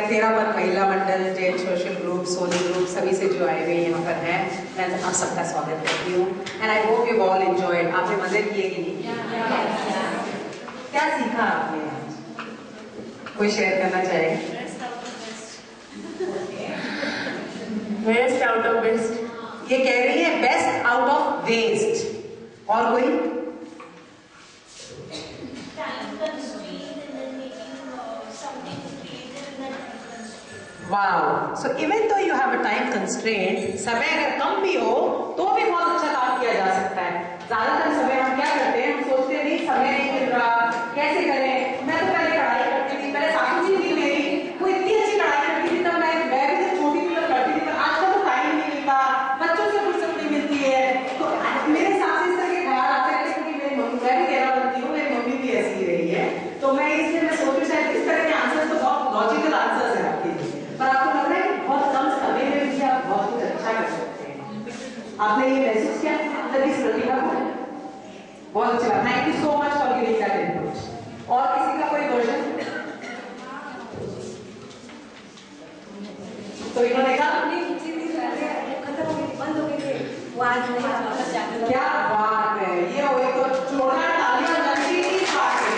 मैं 13 महिला मंडल, Jain social group, Soni group सभी से जो आए हुए यहाँ पर हैं, मैं आप सबका स्वागत करती हूँ। And I hope you all enjoyed. आपने मजे किए कि नहीं? क्या सीखा आपने आज? कोई शेयर करना चाहेगा? Best out of best. ये कह रही है बेस्ट आउट ऑफ वेस्ट। और कोई? Wow. So even though you have a time constraint, समय अगर कम भी हो तो भी बहुत अच्छा काम किया जा सकता है। ज्यादातर समय हम क्या करते हैं, हम सोचते हैं नहीं समय नहीं मिल रहा, कैसे करें। मैं तो पहले कढ़ाई करती थी, पहले सासू जी थी मेरी, वो इतनी अच्छी कढ़ाई करती थी, तब मैं भी जब छोटी थी तब करती थी, पर आजकल तो टाइम नहीं मिलता, बच्चों से फुर्सत नहीं मिलती है। तो मेरे सास इस तरह के ख्याल आते हैं, क्योंकि मेरी मम्मी, मैं भी 13 बनती हूँ, मेरी मम्मी भी ऐसी ही रही है। तो मैं इसलिए मैं सोचूं शायद इस तरह के आंसर तो बहुत लॉजिकल आंसर्स है आपके लिए, पर आपको लग रहा है कि बहुत कम समय में भी आप बहुत कुछ अच्छा कर सकते हैं। आपने ये महसूस किया तब इस प्रतिभा को? बहुत अच्छा। Thank you so much for giving that input. और किसी का कोई क्वेश्चन? तो इन्होंने कहा खत्म हो गई, बंद हो गई, वो आज नहीं। क्या बात है, ये वही तो जोरदार तालियां लगती ही बात है,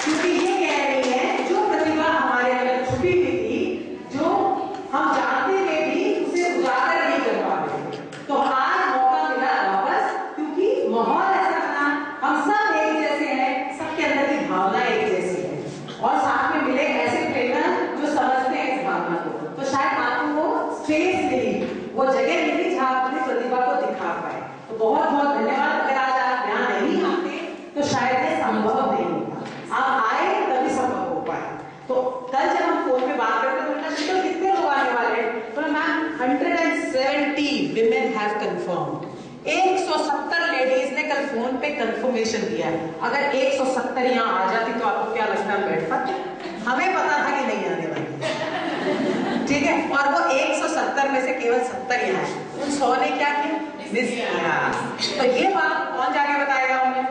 क्योंकि ये कह रही है जो प्रतिभा हमारे अंदर छुपी हुई थी, जो हम जानते हुए भी उसे उजागर नहीं कर पा रहे, तो आज मौका मिला वापस, क्योंकि माहौल ऐसा बना, हम सब एक जैसे हैं, सबके अंदर की भावना एक जैसी है, और साथ में मिले ऐसे ट्रेनर जो समझते हैं इस भावना को, तो शायद आपको वो स्पेस मिली, वो जगह मिली जहां आप अपनी प्रतिभा को दिखा पाए। तो बहुत बहुत धन्यवाद। अगर आज आप यहाँ नहीं आते तो शायद ये संभव नहीं होता, आप आए तभी संभव हो पाए। तो कल जब हम फोन पे बात करते तो कितने लोग आने वाले हैं, तो ma'am 170 women have confirmed. 170 ladies ने कल फोन पे कंफर्मेशन दिया है। अगर 170 यहाँ आ जाती तो आपको क्या लगता है, बैठ पाते? हमें पता था कि नहीं आने वाली, ठीक है। और वो 170 में से केवल 70 यहाँ है, उन 100 ने क्या किया? मिस किया। तो ये बात कौन जाके बताएगा उन्हें?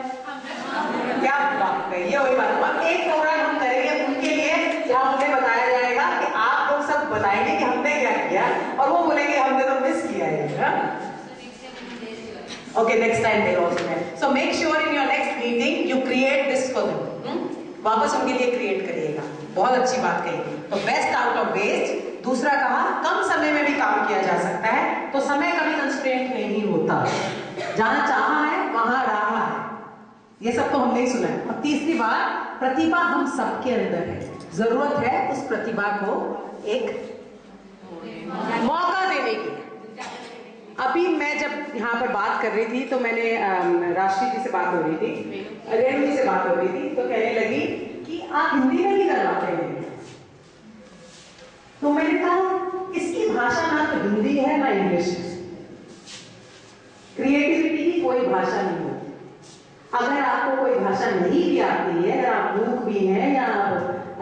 क्या बात है, ये वही बात। और एक प्रोग्राम हम करेंगे उनके लिए, जहाँ उन्हें बताया जाएगा कि आप लोग सब बताएंगे कि हमने क्या किया, और वो बोलेंगे हमने तो मिस किया है। ओके, नेक्स्ट टाइम दे रहा। So make sure in your next meeting you create this for them. वापस उनके लिए क्रिएट करिएगा। बहुत अच्छी बात कही। तो बेस्ट आउट ऑफ वेस्ट। दूसरा कहा कम समय में भी काम किया जा सकता है, तो समय का भी कंस्ट्रेंट नहीं होता, जहां चाहा है वहां रहा है। ये सब तो हमने ही सुना है। और तीसरी बात, प्रतिभा हम सबके अंदर है, जरूरत है उस प्रतिभा को एक मौका देने की। अभी मैं जब यहाँ पर बात कर रही थी तो मैंने राष्ट्रीय जी से बात हो रही थी, रेणु जी से बात हो रही थी, तो कहने लगी कि आप हिंदी में ही करवाते हैं। तो मैंने कहा इसकी भाषा ना तो हिंदी है ना इंग्लिश है। क्रिएटिविटी की कोई भाषा नहीं होती। अगर आपको कोई भाषा नहीं भी आती है, अगर आप मूक भी हैं या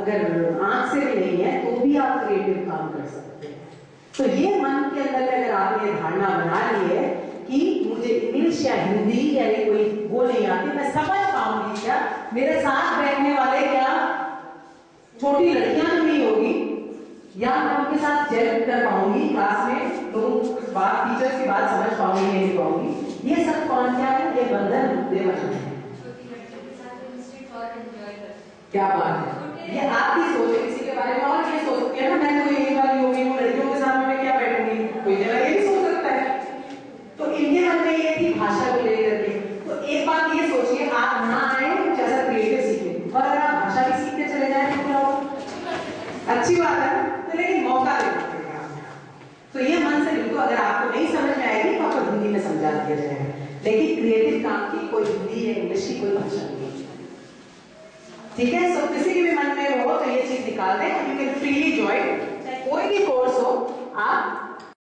अगर आंख से भी नहीं है, तो भी आप क्रिएटिव काम कर सकते हैं। तो ये मन के अंदर अगर आपने धारणा बना ली है कि मुझे इंग्लिश या हिंदी या कोई वो नहीं आती, मैं समझ पाऊंगी क्या, मेरे साथ बैठने वाले क्या छोटी लड़कियां तो नहीं होगी, या मैं उनके साथ जेल कर पाऊंगी, क्लास में लोगों की बात, टीचर्स की बात समझ पाऊंगी नहीं पाऊंगी। ये सब कौन क्या है, ये बंधन मुद्दे बने हैं। क्या बात है, ये आपकी सोच है किसी के बारे में, और ये सोच सकती है ना मैं तो यही वाली होगी, वो लड़कियों के सामने मैं क्या बैठूंगी, कोई जगह ये भी सोच सकता है। तो इनके मन में ये थी भाषा को लेकर के। तो एक बात ये सोचिए, आप ना आए कुछ ऐसा क्रिएटिव सीखें, और अगर आप भाषा भी सीखते चले जाए तो क्या होगा? अच्छी बात है, तो लेकिन मौका देना पड़ेगा। तो ये मन से बिल्कुल, अगर आपको नहीं समझ में आएगी तो आपको हिंदी में समझा दिया जाएगा, लेकिन क्रिएटिव काम की कोई हिंदी या इंग्लिश की कोई भाषा नहीं है, ठीक है। सो किसी के भी मन में हो तो ये चीज निकाल दें। यू कैन फ्रीली ज्वाइन, कोई भी कोर्स हो आप